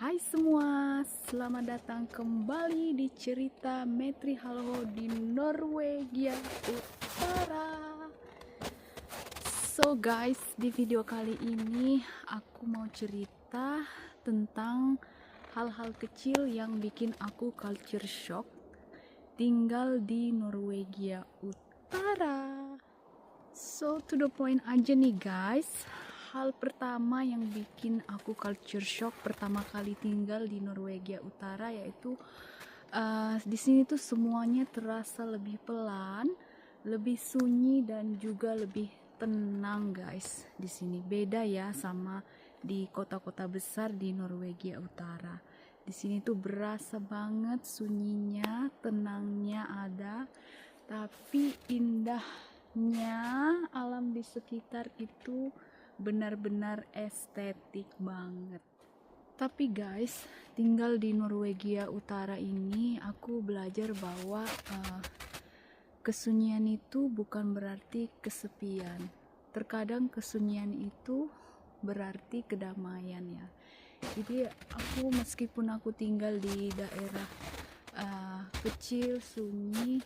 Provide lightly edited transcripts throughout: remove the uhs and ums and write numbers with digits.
Hai semua, selamat datang kembali di cerita Metri Halo di Norwegia Utara. So guys, di video kali ini aku mau cerita tentang hal-hal kecil yang bikin aku culture shock tinggal di Norwegia Utara. So to the point aja nih guys. Hal pertama yang bikin aku culture shock pertama kali tinggal di Norwegia Utara yaitu di sini tuh semuanya terasa lebih pelan, lebih sunyi dan juga lebih tenang guys. Di sini beda ya sama di kota-kota besar di Norwegia Utara. Di sini tuh berasa banget sunyinya, tenangnya ada, tapi indahnya alam di sekitar itu benar-benar estetik banget. Tapi guys, tinggal di Norwegia Utara ini aku belajar bahwa kesunyian itu bukan berarti kesepian. Terkadang kesunyian itu berarti kedamaian ya. Jadi aku meskipun aku tinggal di daerah kecil, sunyi,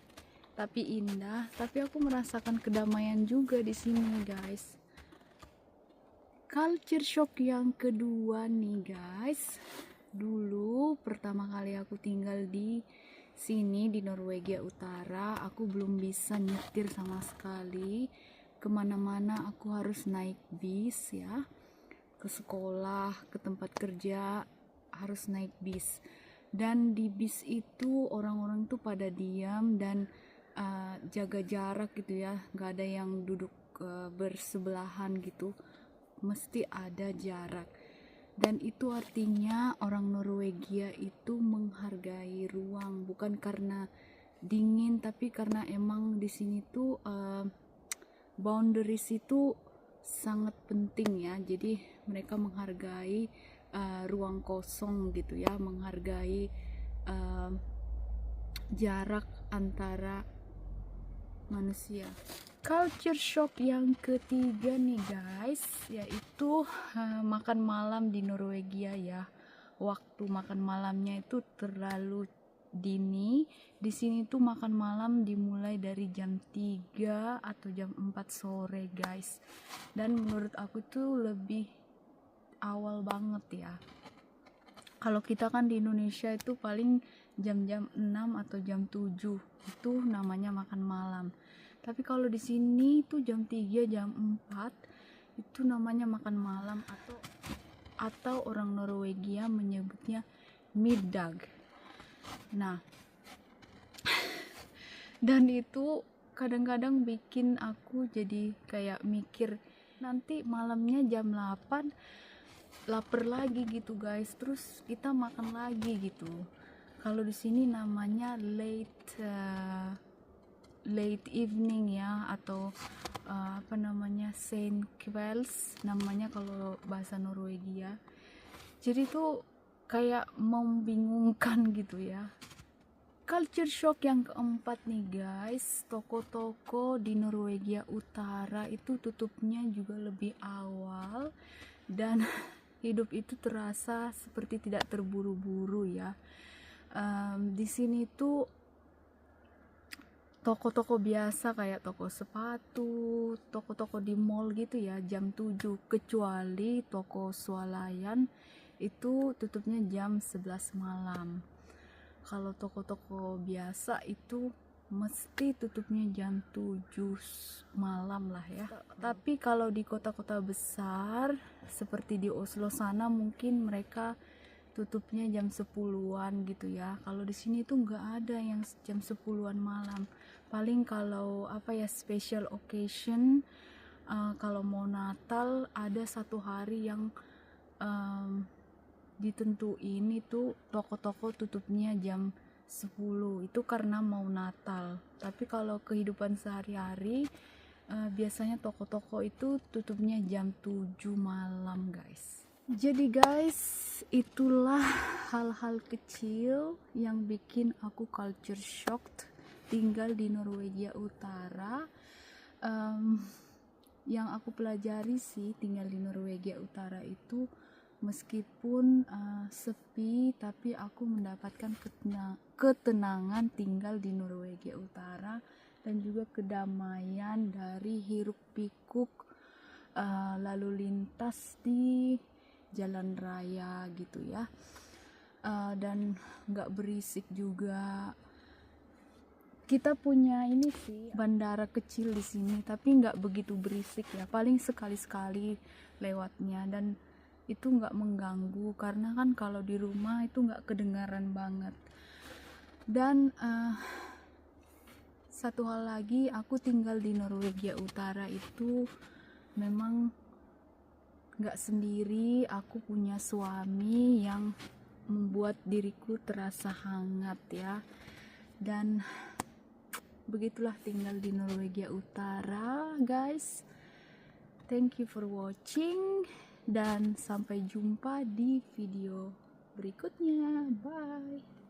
tapi indah, tapi aku merasakan kedamaian juga di sini guys. Culture shock yang kedua nih guys, dulu pertama kali aku tinggal di sini di Norwegia Utara, aku belum bisa nyetir sama sekali. Kemana-mana aku harus naik bis ya, ke sekolah, ke tempat kerja harus naik bis. Dan di bis itu orang-orang tuh pada diam dan jaga jarak gitu ya, gak ada yang duduk bersebelahan gitu, mesti ada jarak. Dan itu artinya orang Norwegia itu menghargai ruang, bukan karena dingin tapi karena emang di sini tuh boundaries itu sangat penting ya. Jadi mereka menghargai ruang kosong gitu ya, menghargai jarak antara manusia. Culture shock yang ketiga nih guys, yaitu makan malam di Norwegia ya. Waktu makan malamnya itu terlalu dini. Di sini tuh makan malam dimulai dari jam 3 atau jam 4 sore guys. Dan menurut aku tuh lebih awal banget ya. Kalau kita kan di Indonesia itu paling jam-jam 6 atau jam 7 itu namanya makan malam. Tapi kalau di sini tuh jam 3, jam 4 itu namanya makan malam atau orang Norwegia menyebutnya middag. Nah, dan itu kadang-kadang bikin aku jadi kayak mikir nanti malamnya jam 8 lapar lagi gitu guys, terus kita makan lagi gitu. Kalau di sini namanya late evening ya, atau apa namanya, Saint Kvelds namanya kalau bahasa Norwegia. Jadi tuh kayak membingungkan gitu ya. Culture shock yang keempat nih guys, toko-toko di Norwegia Utara itu tutupnya juga lebih awal dan hidup itu terasa seperti tidak terburu-buru ya. Di sini tuh toko-toko biasa kayak toko sepatu, toko-toko di mall gitu ya jam 7, kecuali toko swalayan itu tutupnya jam 11 malam. Kalau toko-toko biasa itu mesti tutupnya jam 7 malam lah ya. Tapi kalau di kota-kota besar seperti di Oslo sana mungkin mereka tutupnya jam 10-an gitu ya. Kalau di sini tuh nggak ada yang jam 10-an malam. Paling kalau apa ya, special occasion, kalau mau Natal ada satu hari yang ditentuin itu toko-toko tutupnya jam 10, itu karena mau Natal. Tapi kalau kehidupan sehari-hari biasanya toko-toko itu tutupnya jam 7 malam guys. Jadi guys, itulah hal-hal kecil yang bikin aku culture shocked tinggal di Norwegia Utara. Yang aku pelajari sih tinggal di Norwegia Utara itu Meskipun sepi, tapi aku mendapatkan ketenangan tinggal di Norwegia Utara, dan juga kedamaian dari hiruk pikuk lalu lintas di jalan raya gitu ya. Dan nggak berisik juga. Kita punya ini sih bandara kecil di sini, tapi nggak begitu berisik ya, paling sekali-sekali lewatnya, dan itu nggak mengganggu karena kan kalau di rumah itu nggak kedengaran banget. Dan satu hal lagi, aku tinggal di Norwegia Utara itu memang nggak sendiri, aku punya suami yang membuat diriku terasa hangat ya. Dan begitulah tinggal di Norwegia Utara, guys. Thank you for watching, dan sampai jumpa di video berikutnya. Bye.